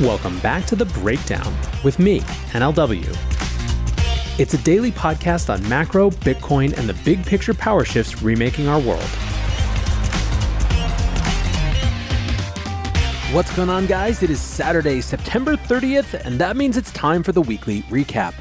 Welcome back to The Breakdown with me, NLW. It's a daily podcast on macro, Bitcoin, and the big picture power shifts remaking our world. What's going on, guys? It is Saturday, September 30th, and that means it's time for the weekly recap.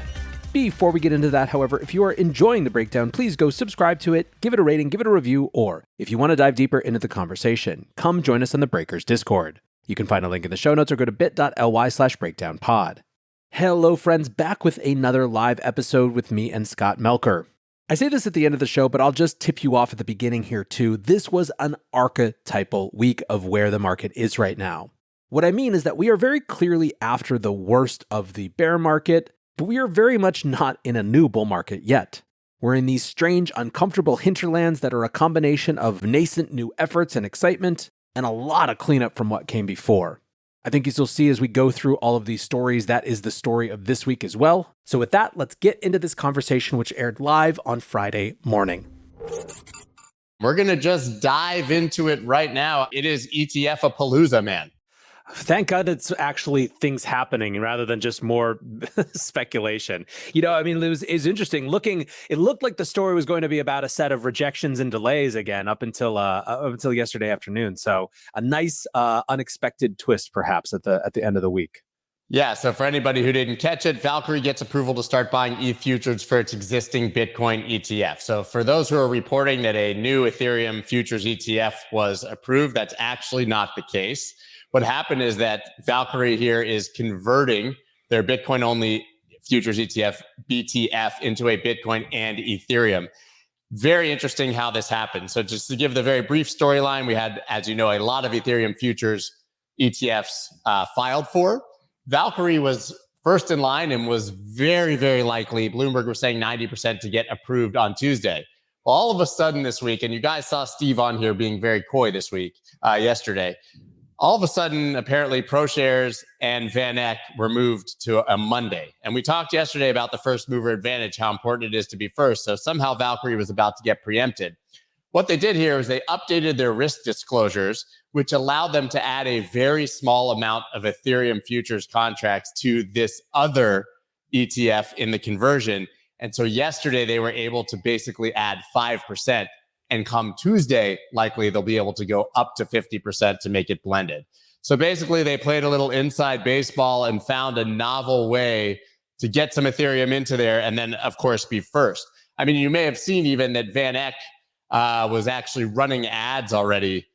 Before we get into that, however, if you are enjoying The Breakdown, please go subscribe to it, give it a rating, give it a review, or if you want to dive deeper into the conversation, come join us on the Breakers Discord. You can find a link in the show notes or go to bit.ly/breakdownpod. Hello, friends, back with another live episode with me and Scott Melker. I say this at the end of the show, but I'll just tip you off at the beginning here too. This was an archetypal week of where the market is right now. What I mean is that we are very clearly after the worst of the bear market, but we are very much not in a new bull market yet. We're in these strange, uncomfortable hinterlands that are a combination of nascent new efforts and excitement, and a lot of cleanup from what came before. I think as you'll see as we go through all of these stories, that is the story of this week as well. So with that, let's get into this conversation, which aired live on Friday morning. We're going to just dive into it right now. It is ETF-a-palooza, man. Thank God it's actually things happening rather than just more speculation. You know, I mean, it was interesting it looked like the story was going to be about a set of rejections and delays again up until yesterday afternoon. So a nice unexpected twist perhaps at the end of the week. Yeah, so for anybody who didn't catch it, Valkyrie gets approval to start buying ETH futures for its existing Bitcoin ETF. So for those who are reporting that a new Ethereum futures ETF was approved, that's actually not the case. What happened is that Valkyrie here is converting their Bitcoin-only futures ETF, BTF, into a Bitcoin and Ethereum. Very interesting how this happened. So just to give the very brief storyline, we had, as you know, a lot of Ethereum futures ETFs filed for. Valkyrie was first in line and was very, very likely, Bloomberg was saying 90% to get approved on Tuesday. Well, all of a sudden this week, and you guys saw Steve on here being very coy this week, yesterday, all of a sudden, apparently, ProShares and Van Eck were moved to a Monday. And we talked yesterday about the first mover advantage, how important it is to be first. So somehow Valkyrie was about to get preempted. What they did here is they updated their risk disclosures, which allowed them to add a very small amount of Ethereum futures contracts to this other ETF in the conversion. And so yesterday, they were able to basically add 5%. And come Tuesday, likely they'll be able to go up to 50% to make it blended. So basically, they played a little inside baseball and found a novel way to get some Ethereum into there and then, of course, be first. I mean, you may have seen even that Van Eck was actually running ads already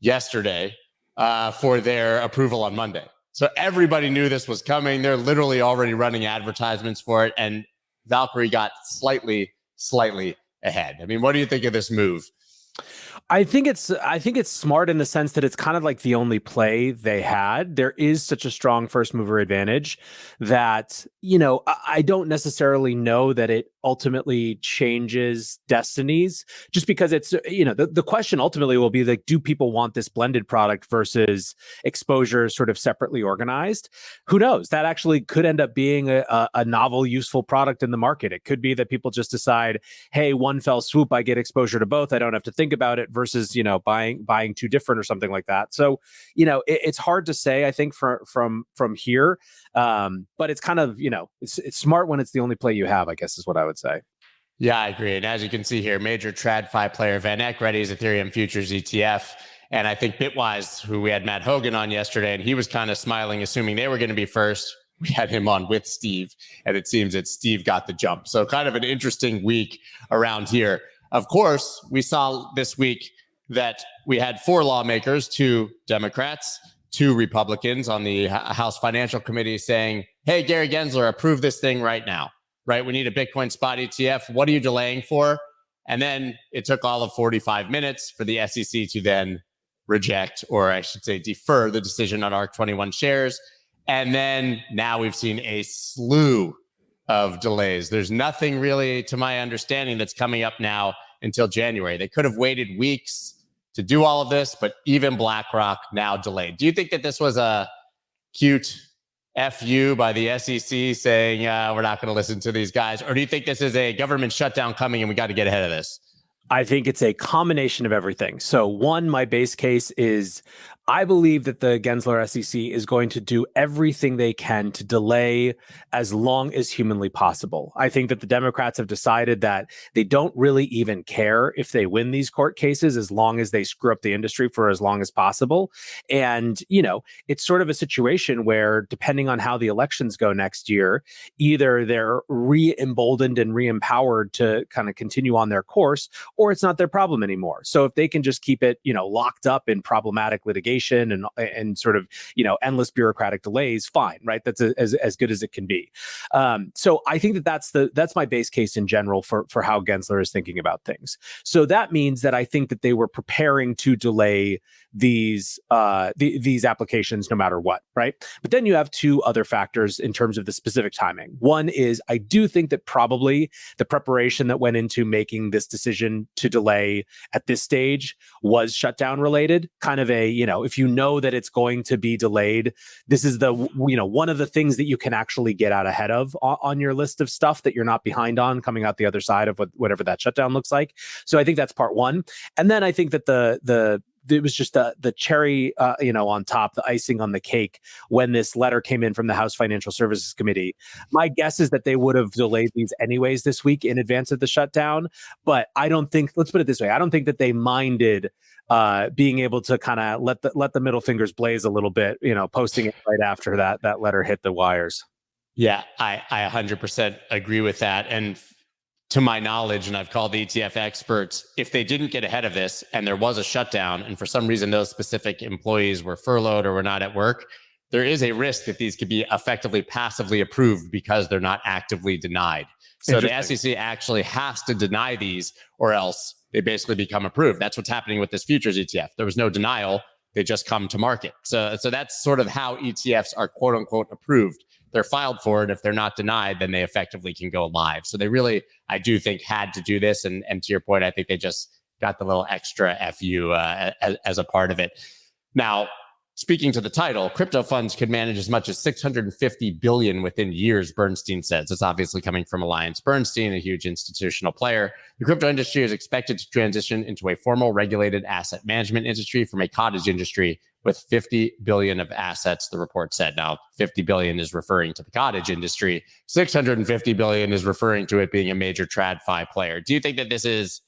yesterday for their approval on Monday. So everybody knew this was coming. They're literally already running advertisements for it. And Valkyrie got slightly ahead. I mean, what do you think of this move? I think it's smart in the sense that it's kind of like the only play they had. There is such a strong first mover advantage that, you know, I don't necessarily know that it ultimately changes destinies, just because it's, you know, the question ultimately will be like, do people want this blended product versus exposure sort of separately organized? Who knows? That actually could end up being a novel, useful product in the market. It could be that people just decide, hey, one fell swoop, I get exposure to both. I don't have to think about it versus, you know, buying two different or something like that. So, you know, it's hard to say, I think, from here. But it's kind of, you know, it's smart when it's the only play you have, I guess is what I would say. Yeah, I agree. And as you can see here, major TradFi player Van Eck readies Ethereum futures ETF. And I think Bitwise, who we had Matt Hogan on yesterday, and he was kind of smiling, assuming they were going to be first. We had him on with Steve, and it seems that Steve got the jump. So kind of an interesting week around here. Of course, we saw this week that we had 4 lawmakers, 2 Democrats, 2 Republicans on the House Financial Committee saying, hey, Gary Gensler, approve this thing right now, right? We need a Bitcoin spot ETF. What are you delaying for? And then it took all of 45 minutes for the SEC to then reject, or I should say defer, the decision on ARC-21 shares. And then now we've seen a slew of delays. There's nothing really, to my understanding, that's coming up now until January. They could have waited weeks to do all of this, but even BlackRock now delayed. Do you think that this was a cute FU by the SEC saying, we're not going to listen to these guys? Or do you think this is a government shutdown coming and we got to get ahead of this? I think it's a combination of everything. So one, my base case is I believe that the Gensler SEC is going to do everything they can to delay as long as humanly possible. I think that the Democrats have decided that they don't really even care if they win these court cases as long as they screw up the industry for as long as possible. And, it's sort of a situation where, depending on how the elections go next year, either they're re-emboldened and re-empowered to kind of continue on their course, or it's not their problem anymore. So if they can just keep it, locked up in problematic litigation and sort of endless bureaucratic delays, fine, right? That's as good as it can be. So I think that's my base case in general for how Gensler is thinking about things. So that means that I think that they were preparing to delay these applications no matter what, right? But then you have two other factors in terms of the specific timing. One is, I do think that probably the preparation that went into making this decision to delay at this stage was shutdown related. Kind of a, if you know that it's going to be delayed, this is the, one of the things that you can actually get out ahead of on your list of stuff that you're not behind on coming out the other side of whatever that shutdown looks like. So I think that's part one. And then I think that it was just the cherry, on top, the icing on the cake when this letter came in from the House Financial Services Committee. My guess is that they would have delayed these anyways this week in advance of the shutdown. But I don't think, let's put it this way, I don't think that they minded being able to kind of let the middle fingers blaze a little bit, posting it right after that letter hit the wires. Yeah, I 100% agree with that. And to my knowledge, and I've called the ETF experts, if they didn't get ahead of this and there was a shutdown and for some reason those specific employees were furloughed or were not at work, there is a risk that these could be effectively passively approved because they're not actively denied. So the SEC actually has to deny these or else they basically become approved. That's what's happening with this futures ETF. There was no denial. They just come to market. So that's sort of how ETFs are quote unquote approved. They're filed for it. If they're not denied, then they effectively can go live. So they really, I do think, had to do this. And to your point, I think they just got the little extra FU as a part of it. Now, speaking to the title, crypto funds could manage as much as $650 billion within years, Bernstein says. It's obviously coming from AllianceBernstein, a huge institutional player. The crypto industry is expected to transition into a formal regulated asset management industry from a cottage industry with 50 billion of assets, the report said. Now, 50 billion is referring to the cottage industry. 650 billion is referring to it being a major TradFi player. Do you think that this is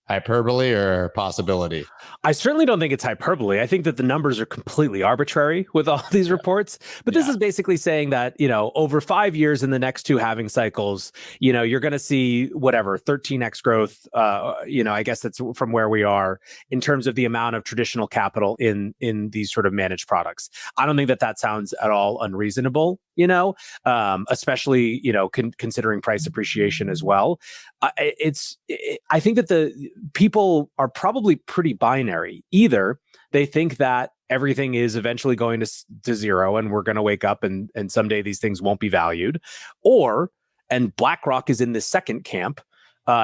hyperbole or possibility? I certainly don't think it's hyperbole. I think that the numbers are completely arbitrary with all these reports. But this is basically saying that, over 5 years in the next two halving cycles, you're going to see whatever 13x growth. I guess that's from where we are in terms of the amount of traditional capital in these sort of managed products. I don't think that sounds at all unreasonable, especially, considering price appreciation as well. I think that the people are probably pretty binary. Either they think that everything is eventually going to zero and we're going to wake up and someday these things won't be valued, and BlackRock is in the second camp.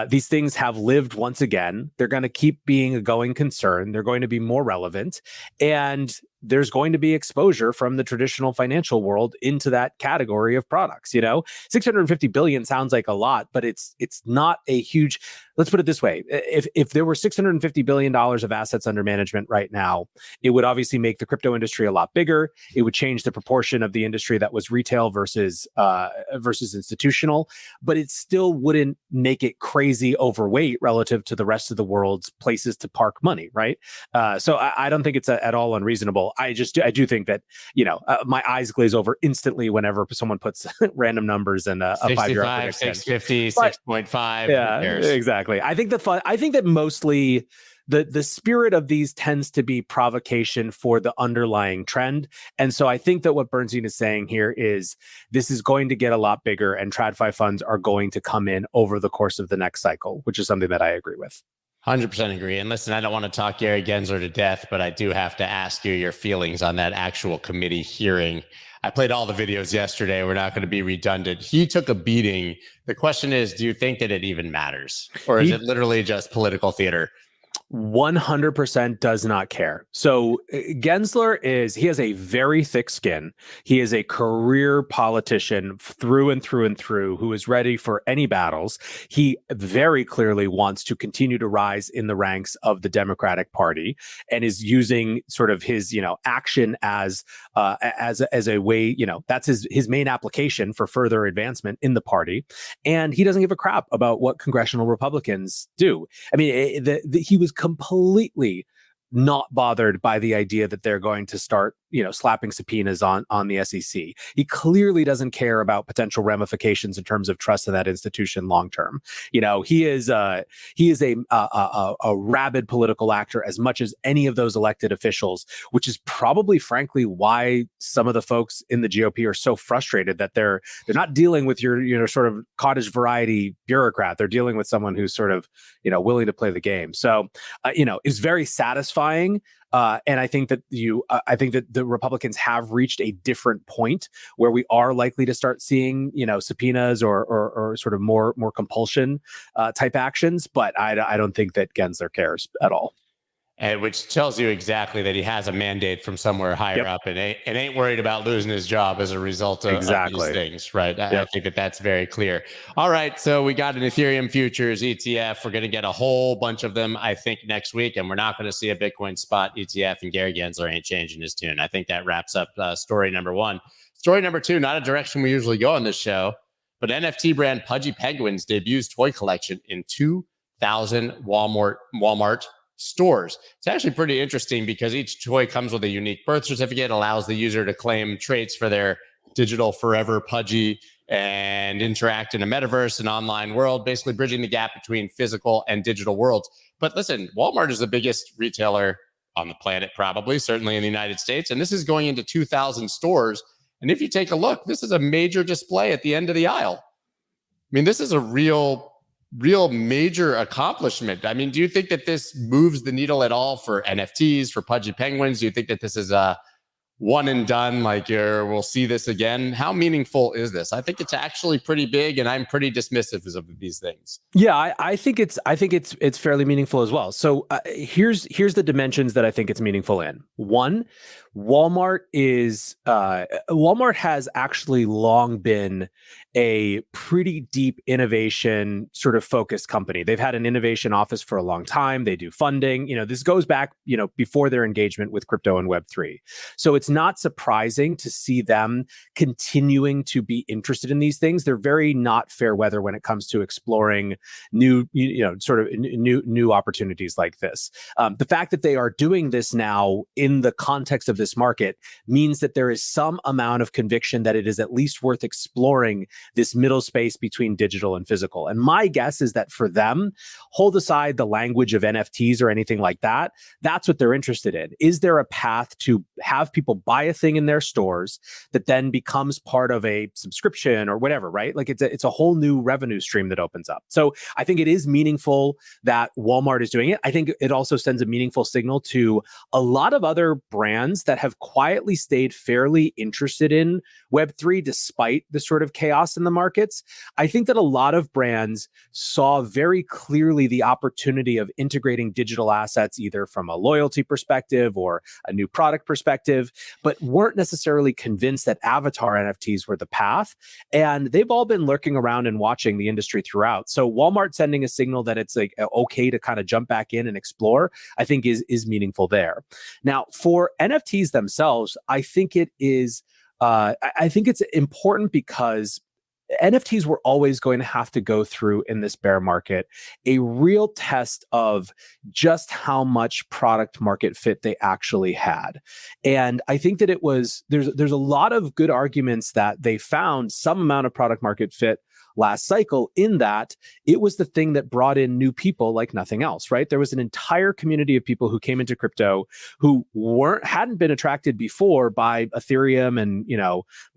These things have lived once again. They're going to keep being a going concern. They're going to be more relevant. And there's going to be exposure from the traditional financial world into that category of products. 650 billion sounds like a lot, but it's not a huge. Let's put it this way: if there were $650 billion of assets under management right now, it would obviously make the crypto industry a lot bigger. It would change the proportion of the industry that was retail versus institutional, but it still wouldn't make it crazy overweight relative to the rest of the world's places to park money, right? So I don't think it's at all unreasonable. I do think that, my eyes glaze over instantly whenever someone puts random numbers in a 5-year prediction. 650, 6.5. Yeah, exactly. I think that mostly the spirit of these tends to be provocation for the underlying trend. And so I think that what Bernstein is saying here is this is going to get a lot bigger and TradFi funds are going to come in over the course of the next cycle, which is something that I agree with. 100% agree. And listen, I don't want to talk Gary Gensler to death, but I do have to ask you your feelings on that actual committee hearing. I played all the videos yesterday. We're not going to be redundant. He took a beating. The question is, do you think that it even matters? Or is it literally just political theater? 100% does not care. So Gensler he has a very thick skin. He is a career politician through and through and through who is ready for any battles. He very clearly wants to continue to rise in the ranks of the Democratic Party and is using sort of his, action as a way, that's his main application for further advancement in the party. And he doesn't give a crap about what congressional Republicans do. I mean, he was completely not bothered by the idea that they're going to start, slapping subpoenas on the SEC. He clearly doesn't care about potential ramifications in terms of trust in that institution long term. He is a rabid political actor as much as any of those elected officials, which is probably, frankly, why some of the folks in the GOP are so frustrated that they're not dealing with your sort of cottage variety bureaucrat. They're dealing with someone who's sort of willing to play the game. So it's very satisfying. And I think that the Republicans have reached a different point where we are likely to start seeing, subpoenas or sort of more compulsion type actions. But I don't think that Gensler cares at all. And which tells you exactly that he has a mandate from somewhere higher up and ain't worried about losing his job as a result of these things, right? I think that's very clear. All right, so we got an Ethereum futures ETF. We're going to get a whole bunch of them, I think, next week, and we're not going to see a Bitcoin spot ETF, and Gary Gensler ain't changing his tune. I think that wraps up story number one. Story number two, not a direction we usually go on this show, but NFT brand Pudgy Penguins debuts toy collection in 2,000 Walmart stores. It's actually pretty interesting because each toy comes with a unique birth certificate, allows the user to claim traits for their digital forever Pudgy and interact in a metaverse and online world, basically bridging the gap between physical and digital worlds. But listen, Walmart is the biggest retailer on the planet, probably, certainly in the United States. And this is going into 2,000 stores. And if you take a look, this is a major display at the end of the aisle. I mean, this is a real major accomplishment. I mean, do you think that this moves the needle at all for NFTs, for Pudgy Penguins? Do you think that this is a one and done, like we'll see this again? How meaningful is this? I think it's actually pretty big, and I'm pretty dismissive of these things. Yeah, I think it's fairly meaningful as well. So here's the dimensions that I think it's meaningful in. One, Walmart has actually long been a pretty deep innovation sort of focused company. They've had an innovation office for a long time. They do funding. This goes back, before their engagement with crypto and Web3. So it's not surprising to see them continuing to be interested in these things. They're very not fair weather when it comes to exploring new opportunities like this. The fact that they are doing this now in the context of this market means that there is some amount of conviction that it is at least worth exploring this middle space between digital and physical. And my guess is that for them, hold aside the language of NFTs or anything like that, that's what they're interested in. Is there a path to have people buy a thing in their stores that then becomes part of a subscription or whatever, right? Like it's a whole new revenue stream that opens up. So I think it is meaningful that Walmart is doing it. I think it also sends a meaningful signal to a lot of other brands that have quietly stayed fairly interested in Web3 despite the sort of chaos in the markets. I think that a lot of brands saw very clearly the opportunity of integrating digital assets either from a loyalty perspective or a new product perspective, but weren't necessarily convinced that avatar NFTs were the path. And they've all been lurking around and watching the industry throughout. So Walmart sending a signal that it's like okay to kind of jump back in and explore, I think is meaningful there. Now, for NFTs themselves, I think it is I think it's important because NFTs were always going to have to go through in this bear market a real test of just how much product market fit they actually had. And I think that there's a lot of good arguments that they found some amount of product market fit last cycle, in that it was the thing that brought in new people like nothing else, right? There was an entire community of people who came into crypto who hadn't been attracted before by Ethereum and,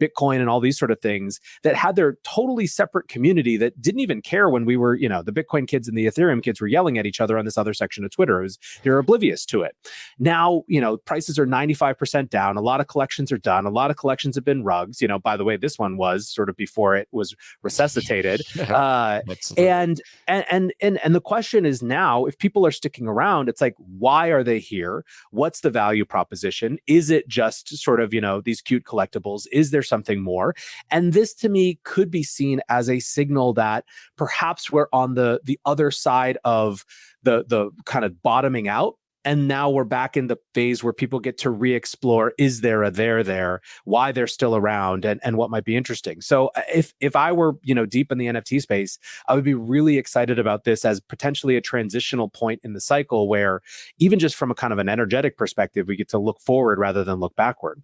Bitcoin and all these sort of things, that had their totally separate community that didn't even care when we were, the Bitcoin kids and the Ethereum kids were yelling at each other on this other section of Twitter. They're oblivious to it. Now, prices are 95% down. A lot of collections are done. A lot of collections have been rugs. By the way, this one was sort of before it was resuscitated irritated. Absolutely. And the question is now, if people are sticking around, it's like, why are they here? What's the value proposition? Is it just sort of, these cute collectibles? Is there something more? And this to me could be seen as a signal that perhaps we're on the other side of the kind of bottoming out. And now we're back in the phase where people get to re-explore, is there a there, why they're still around, and what might be interesting. So if I were, deep in the NFT space, I would be really excited about this as potentially a transitional point in the cycle where even just from a kind of an energetic perspective, we get to look forward rather than look backward.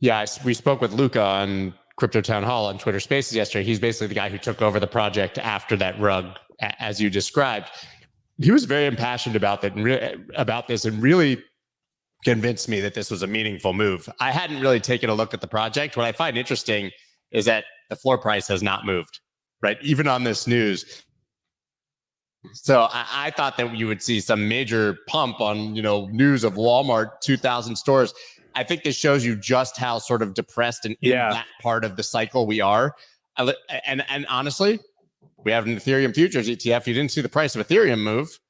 Yeah, we spoke with Luca on Crypto Town Hall on Twitter Spaces yesterday. He's basically the guy who took over the project after that rug, as you described. He was very impassioned about that about this and really convinced me that this was a meaningful move. I hadn't really taken a look at the project. What I find interesting is that the floor price has not moved, right? Even on this news. So I thought that you would see some major pump on, news of Walmart 2,000 stores. I think this shows you just how sort of depressed and in that part of the cycle we are. And honestly, we have an Ethereum futures ETF. You didn't see the price of Ethereum move,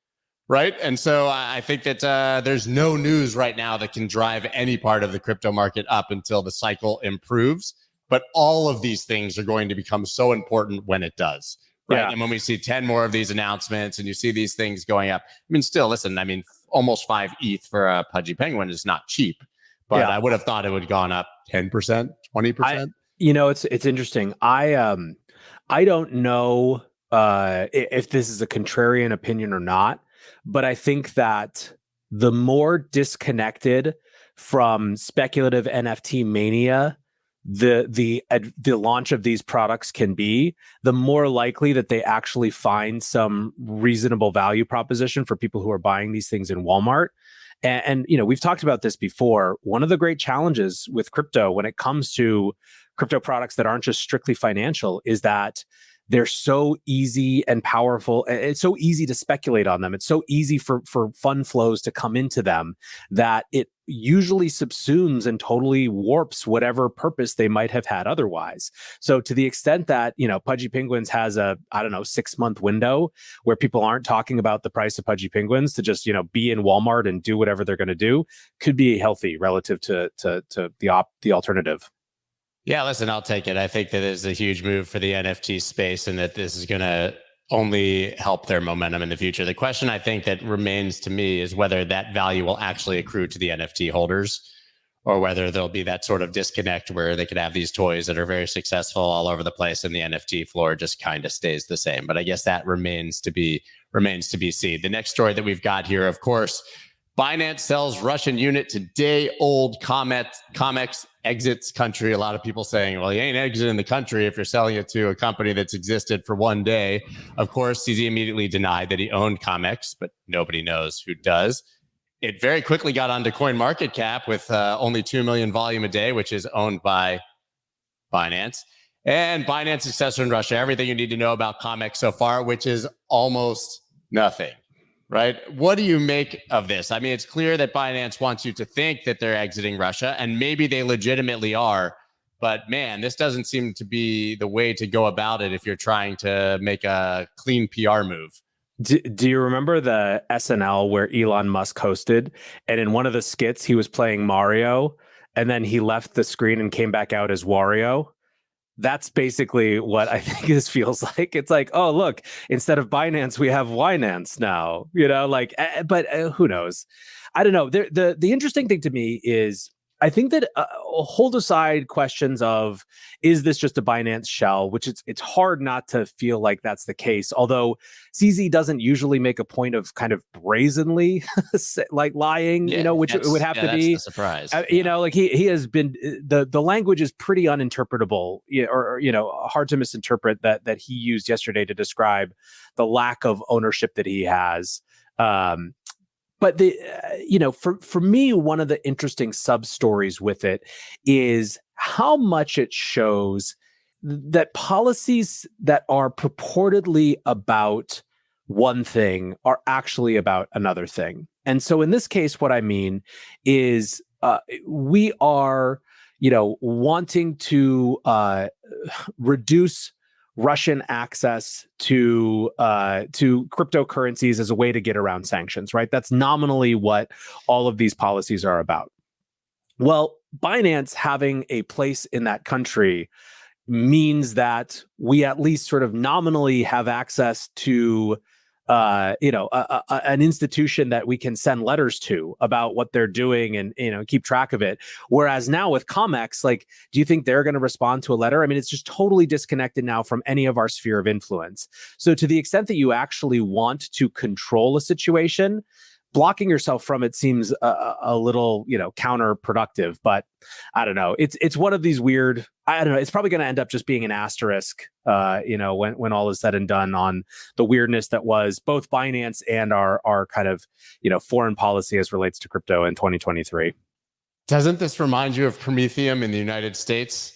right? And so I think that there's no news right now that can drive any part of the crypto market up until the cycle improves. But all of these things are going to become so important when it does, right? Yeah. And when we see 10 more of these announcements and you see these things going up, still, listen, almost 5 ETH for a Pudgy Penguin is not cheap, but I would have thought it would have gone up 10%, 20%. It's interesting. I don't know if this is a contrarian opinion or not, but I think that the more disconnected from speculative NFT mania the launch of these products can be, the more likely that they actually find some reasonable value proposition for people who are buying these things in Walmart. And we've talked about this before. One of the great challenges with crypto when it comes to crypto products that aren't just strictly financial is that they're so easy and powerful. It's so easy to speculate on them. It's so easy for fund flows to come into them that it usually subsumes and totally warps whatever purpose they might have had otherwise. So to the extent that, Pudgy Penguins has a, 6-month window where people aren't talking about the price of Pudgy Penguins to just, be in Walmart and do whatever they're going to do, could be healthy relative to the alternative. Yeah, listen, I'll take it. I think that is a huge move for the NFT space and that this is going to only help their momentum in the future. The question I think that remains to me is whether that value will actually accrue to the NFT holders or whether there'll be that sort of disconnect where they could have these toys that are very successful all over the place and the NFT floor just kind of stays the same. But I guess that remains to be seen. The next story that we've got here, of course, Binance sells Russian unit to day-old COMEX exits country. A lot of people saying, well, you ain't exiting the country if you're selling it to a company that's existed for one day. Of course, CZ immediately denied that he owned COMEX, but nobody knows who does. It very quickly got onto CoinMarketCap with only 2 million volume a day, which is owned by Binance. And Binance successor in Russia, everything you need to know about COMEX so far, which is almost nothing. Right? What do you make of this? It's clear that Binance wants you to think that they're exiting Russia, and maybe they legitimately are. But man, this doesn't seem to be the way to go about it if you're trying to make a clean PR move. Do you remember the SNL where Elon Musk hosted, and in one of the skits he was playing Mario, and then he left the screen and came back out as Wario? That's basically what I think this feels like. It's like, oh, look, instead of Binance, we have Winance now, but who knows? I don't know. The interesting thing to me is I think that hold aside questions of, is this just a Binance shell, which it's hard not to feel like that's the case. Although CZ doesn't usually make a point of kind of brazenly like lying, which it would have to be a surprise. He has been, the language is pretty uninterpretable or hard to misinterpret that he used yesterday to describe the lack of ownership that he has. But for me, one of the interesting sub stories with it is how much it shows that policies that are purportedly about one thing are actually about another thing. And so in this case, what I mean is we are, wanting to reduce Russian access to cryptocurrencies as a way to get around sanctions, right? That's nominally what all of these policies are about. Well, Binance having a place in that country means that we at least sort of nominally have access to an institution that we can send letters to about what they're doing and, keep track of it. Whereas now with COMEX, like, do you think they're going to respond to a letter? I mean, it's just totally disconnected now from any of our sphere of influence. So to the extent that you actually want to control a situation, blocking yourself from it seems a little, counterproductive. But I don't know. It's one of these weird. I don't know. It's probably going to end up just being an asterisk, when all is said and done on the weirdness that was both Binance and our kind of, foreign policy as relates to crypto in 2023. Doesn't this remind you of Prometheum in the United States?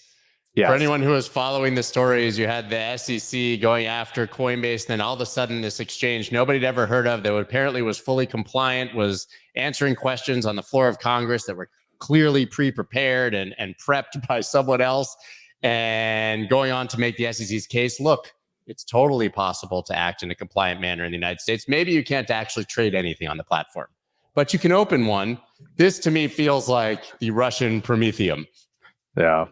Yes. For anyone who is following the stories, you had the SEC going after Coinbase, and then all of a sudden this exchange nobody had ever heard of that apparently was fully compliant, was answering questions on the floor of Congress that were clearly pre-prepared and prepped by someone else, and going on to make the SEC's case. Look, it's totally possible to act in a compliant manner in the United States. Maybe you can't actually trade anything on the platform, but you can open one. This to me feels like the Russian Prometheum. Yeah.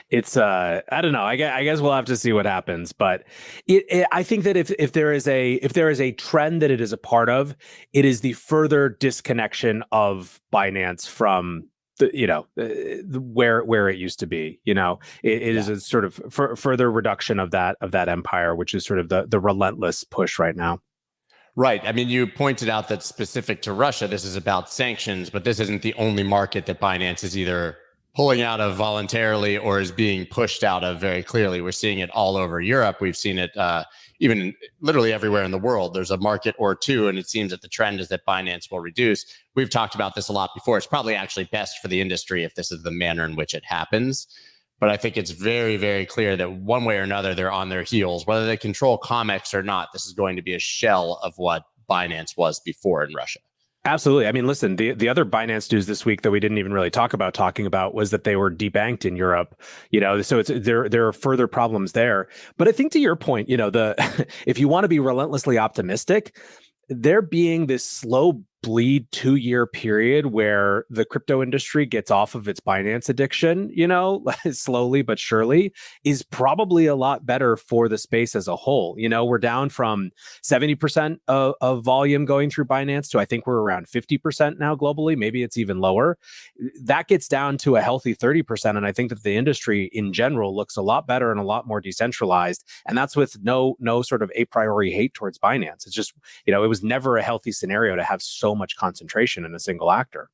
It's I don't know. I guess we'll have to see what happens. But I think that if there is a trend that it is a part of, it is the further disconnection of Binance from where it used to be. It is a sort of further reduction of that empire, which is sort of the relentless push right now. Right. I mean, you pointed out that specific to Russia, this is about sanctions, but this isn't the only market that Binance is either pulling out of voluntarily or is being pushed out of very clearly. We're seeing it all over Europe. We've seen it even literally everywhere in the world. There's a market or two, and it seems that the trend is that Binance will reduce. We've talked about this a lot before. It's probably actually best for the industry if this is the manner in which it happens. But I think it's very, very clear that one way or another, they're on their heels. Whether they control COMEX or not, this is going to be a shell of what Binance was before in Russia. Absolutely. I mean, listen, the other Binance news this week that we didn't even really talking about was that they were debanked in Europe. So there are further problems there. But I think to your point, if you want to be relentlessly optimistic, there being this slow bleed 2-year period where the crypto industry gets off of its Binance addiction, slowly but surely, is probably a lot better for the space as a whole. We're down from 70% of volume going through Binance to I think we're around 50% now globally. Maybe it's even lower. That gets down to a healthy 30%. And I think that the industry in general looks a lot better and a lot more decentralized. And that's with no sort of a priori hate towards Binance. It's just, it was never a healthy scenario to have so much concentration in a single actor.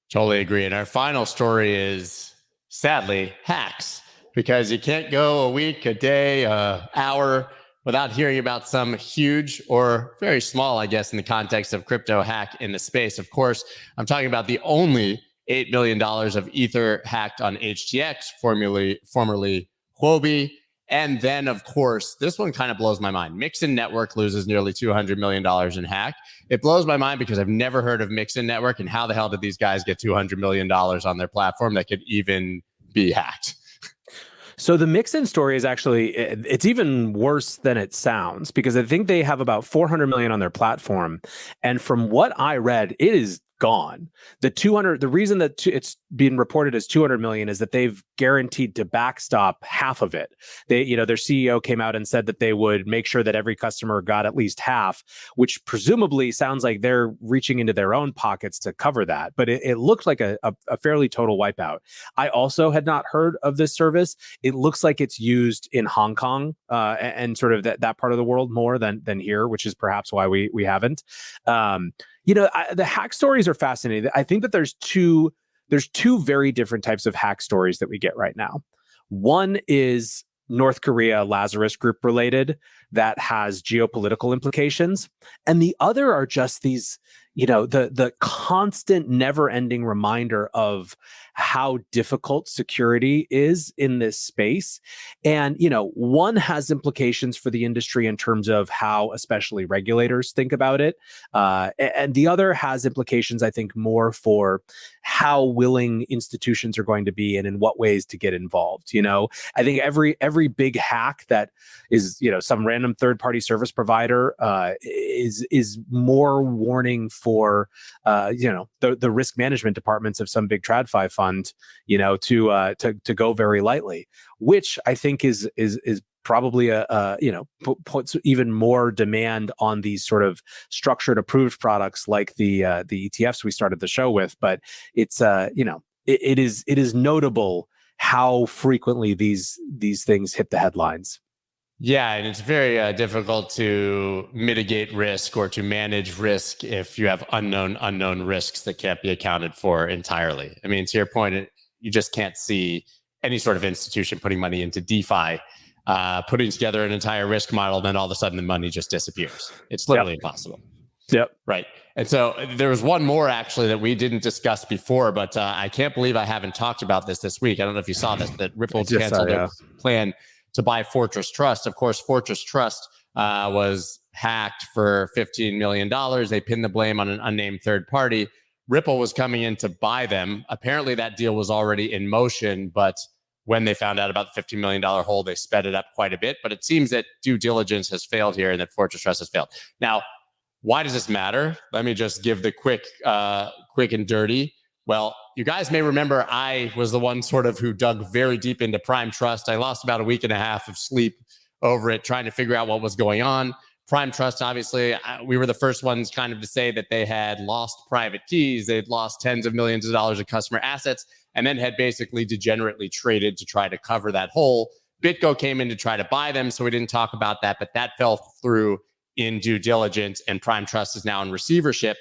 Totally agree. And our final story is, sadly, hacks, because you can't go a week, a day, a hour without hearing about some huge or very small, I guess, in the context of crypto hack in the space. Of course, I'm talking about the only $8 million of Ether hacked on HTX, formerly Huobi. And then, of course, this one kind of blows my mind. Mixin Network loses nearly $200 million in hack. It blows my mind because I've never heard of Mixin Network. And how the hell did these guys get $200 million on their platform that could even be hacked? So the Mixin story is actually, it's even worse than it sounds, because I think they have about 400 million on their platform. And from what I read, it is gone. The reason that it's being reported as 200 million is that they've guaranteed to backstop half of it. Their CEO came out and said that they would make sure that every customer got at least half, which presumably sounds like they're reaching into their own pockets to cover that. But it looked like a fairly total wipeout. I also had not heard of this service. It looks like it's used in Hong Kong and sort of that part of the world more than here, which is perhaps why we haven't. The hack stories are fascinating. I think that there's two very different types of hack stories that we get right now. One is North Korea Lazarus Group related. that has geopolitical implications. And the other are just these, the constant never ending reminder of how difficult security is in this space. And, one has implications for the industry in terms of how especially regulators think about it. And the other has implications, I think, more for how willing institutions are going to be and in what ways to get involved. I think every big hack that is, some random third-party service provider is more warning for, the risk management departments of some big TradFi fund, to go very lightly, which I think is probably puts even more demand on these sort of structured approved products like the ETFs we started the show with. But it's it is notable how frequently these things hit the headlines. Yeah, and it's very difficult to mitigate risk or to manage risk if you have unknown risks that can't be accounted for entirely. I mean, to your point, you just can't see any sort of institution putting money into DeFi, putting together an entire risk model, then all of a sudden the money just disappears. It's literally impossible. Yep. Right. And so there was one more actually that we didn't discuss before, but I can't believe I haven't talked about this week. I don't know if you saw this, that Ripple canceled their plan to buy Fortress Trust. Of course, Fortress Trust was hacked for $15 million. They pinned the blame on an unnamed third party. Ripple was coming in to buy them. Apparently that deal was already in motion, but when they found out about the $15 million hold, they sped it up quite a bit. But it seems that due diligence has failed here and that Fortress Trust has failed. Now, why does this matter? Let me just give the quick and dirty. Well, you guys may remember I was the one sort of who dug very deep into Prime Trust. I lost about a week and a half of sleep over it, trying to figure out what was going on. Prime Trust, obviously, we were the first ones kind of to say that they had lost private keys. They'd lost tens of millions of dollars of customer assets and then had basically degenerately traded to try to cover that hole. BitGo came in to try to buy them, so we didn't talk about that, but that fell through in due diligence, and Prime Trust is now in receivership.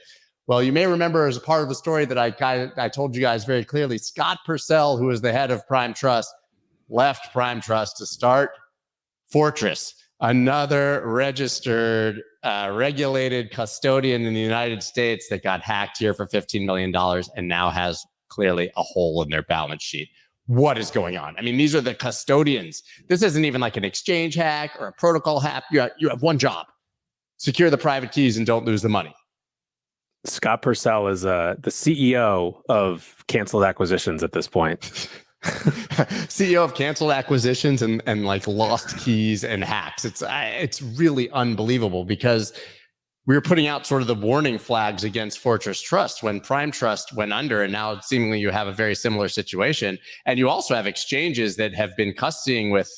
Well, you may remember as a part of the story that I told you guys very clearly, Scott Purcell, who is the head of Prime Trust, left Prime Trust to start Fortress, another registered, regulated custodian in the United States that got hacked here for $15 million and now has clearly a hole in their balance sheet. What is going on? I mean, these are the custodians. This isn't even like an exchange hack or a protocol hack. You have one job: secure the private keys and don't lose the money. Scott Purcell is the CEO of canceled acquisitions at this point. CEO of canceled acquisitions and like lost keys and hacks. It's really unbelievable because we were putting out sort of the warning flags against Fortress Trust when Prime Trust went under, and now seemingly you have a very similar situation. And you also have exchanges that have been custodying with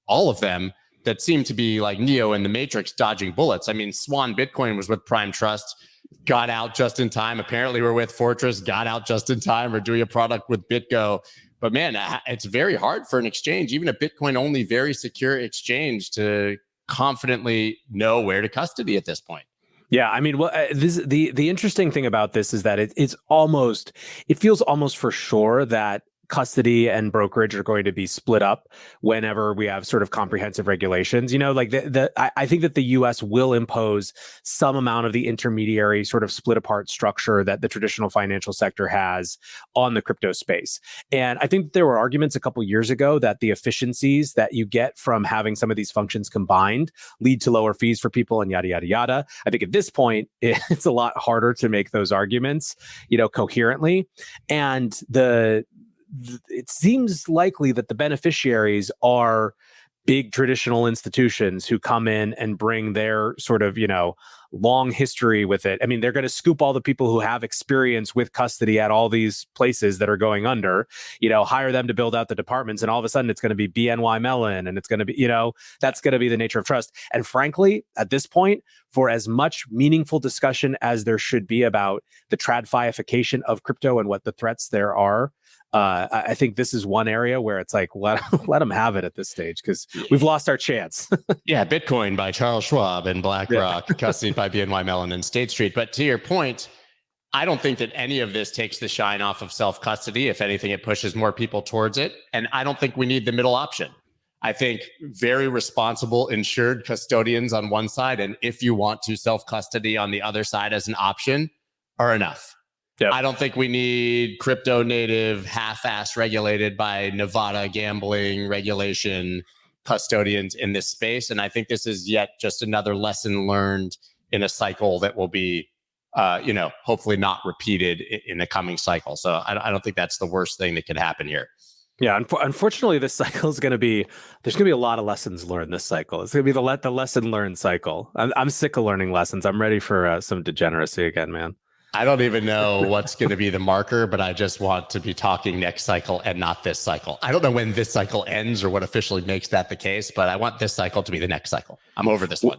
all of them that seem to be like Neo in the Matrix dodging bullets. I mean, Swan Bitcoin was with Prime Trust, got out just in time. Apparently we're with Fortress, got out just in time. We're doing a product with BitGo. But man, it's very hard for an exchange, even a Bitcoin only very secure exchange, to confidently know where to custody at this point. Yeah, I mean, well, the interesting thing about this is that it feels almost for sure that custody and brokerage are going to be split up whenever we have sort of comprehensive regulations. Like I think that the US will impose some amount of the intermediary sort of split apart structure that the traditional financial sector has on the crypto space. And I think there were arguments a couple years ago that the efficiencies that you get from having some of these functions combined lead to lower fees for people and yada, yada, yada. I think at this point, it's a lot harder to make those arguments, coherently. And it seems likely that the beneficiaries are big traditional institutions who come in and bring their sort of, long history with it. I mean, they're going to scoop all the people who have experience with custody at all these places that are going under, hire them to build out the departments. And all of a sudden it's going to be BNY Mellon, and it's going to be, that's going to be the nature of trust. And frankly, at this point, for as much meaningful discussion as there should be about the TradFiification of crypto and what the threats there are, I think this is one area where it's like, let them have it at this stage, because we've lost our chance. Yeah, Bitcoin by Charles Schwab and BlackRock, custodied by BNY Mellon and State Street. But to your point, I don't think that any of this takes the shine off of self-custody. If anything, it pushes more people towards it. And I don't think we need the middle option. I think very responsible insured custodians on one side, and if you want to self-custody on the other side as an option, are enough. Yep. I don't think we need crypto native, half-ass regulated by Nevada gambling regulation custodians in this space. And I think this is yet just another lesson learned in a cycle that will be, hopefully not repeated in the coming cycle. So I don't think that's the worst thing that could happen here. Yeah, unfortunately, this cycle is going to be, there's going to be a lot of lessons learned this cycle. It's going to be the lesson learned cycle. I'm sick of learning lessons. I'm ready for some degeneracy again, man. I don't even know what's going to be the marker, but I just want to be talking next cycle and not this cycle. I don't know when this cycle ends or what officially makes that the case, but I want this cycle to be the next cycle. I'm over this one.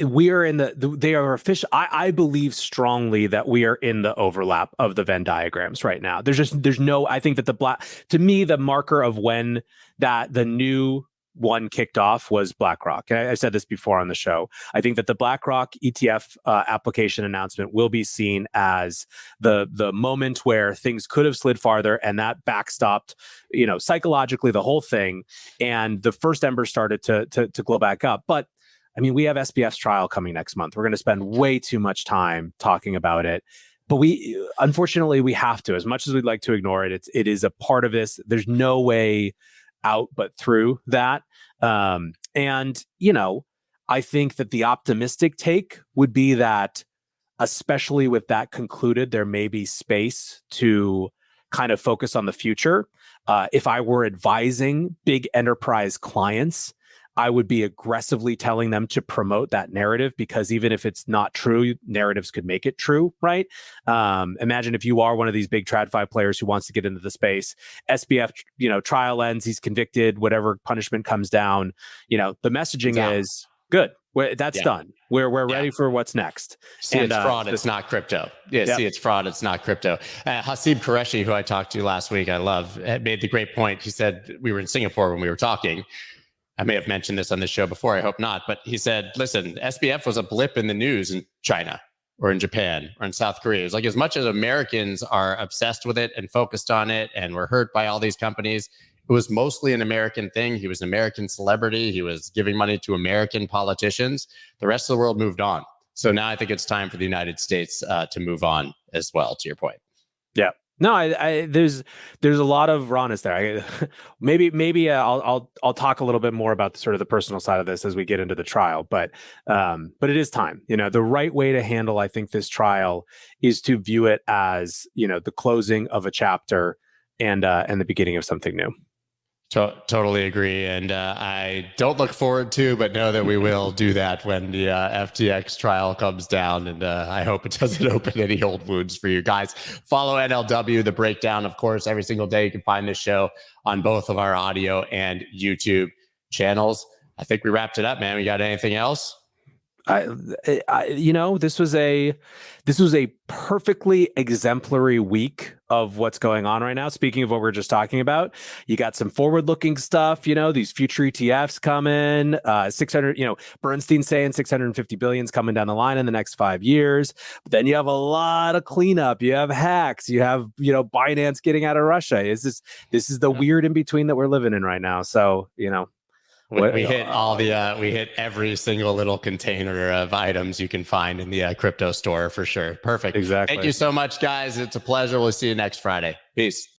We are in they are official. I believe strongly that we are in the overlap of the Venn diagrams right now. There's no, I think that to me, the marker of when the new one kicked off was BlackRock. And I said this before on the show. I think that the BlackRock ETF application announcement will be seen as the moment where things could have slid farther, and that backstopped, psychologically the whole thing. And the first ember started to glow back up. But I mean, we have SBF's trial coming next month. We're going to spend way too much time talking about it. But unfortunately, we have to, as much as we'd like to ignore it, it is a part of this. There's no way out but through that. I think that the optimistic take would be that, especially with that concluded, there may be space to kind of focus on the future. If I were advising big enterprise clients, I would be aggressively telling them to promote that narrative, because even if it's not true, narratives could make it true, right? Imagine if you are one of these big TradFi players who wants to get into the space, SBF, trial ends, he's convicted, whatever punishment comes down, the messaging is good. That's done. We're ready for what's next. See, it's fraud. It's not crypto. Yeah. Yep. See, it's fraud. It's not crypto. Hasib Qureshi, who I talked to last week, I love, made the great point. He said, we were in Singapore when we were talking. I may have mentioned this on the show before. I hope not. But he said, listen, SBF was a blip in the news in China or in Japan or in South Korea. It's like, as much as Americans are obsessed with it and focused on it and were hurt by all these companies, it was mostly an American thing. He was an American celebrity. He was giving money to American politicians. The rest of the world moved on. So now I think it's time for the United States to move on as well, to your point. Yeah. No, there's a lot of rawness there. Maybe I'll talk a little bit more about sort of the personal side of this as we get into the trial, but it is time. The right way to handle, I think, this trial is to view it as, the closing of a chapter and the beginning of something new. Totally agree. And I don't look forward to, but know that we will do that when the FTX trial comes down. And I hope it doesn't open any old wounds for you guys. Follow NLW, The Breakdown, of course, every single day. You can find this show on both of our audio and YouTube channels. I think we wrapped it up, man. We got anything else? This was a perfectly exemplary week of what's going on right now. Speaking of what we were just talking about, you got some forward-looking stuff. These future ETFs coming. 600. Bernstein saying 650 billion is coming down the line in the next 5 years. But then you have a lot of cleanup. You have hacks. You have Binance getting out of Russia. This is the weird in between that we're living in right now. So we hit every single little container of items you can find in the crypto store for sure. Perfect. Exactly. Thank you so much, guys. It's a pleasure. We'll see you next Friday. Peace.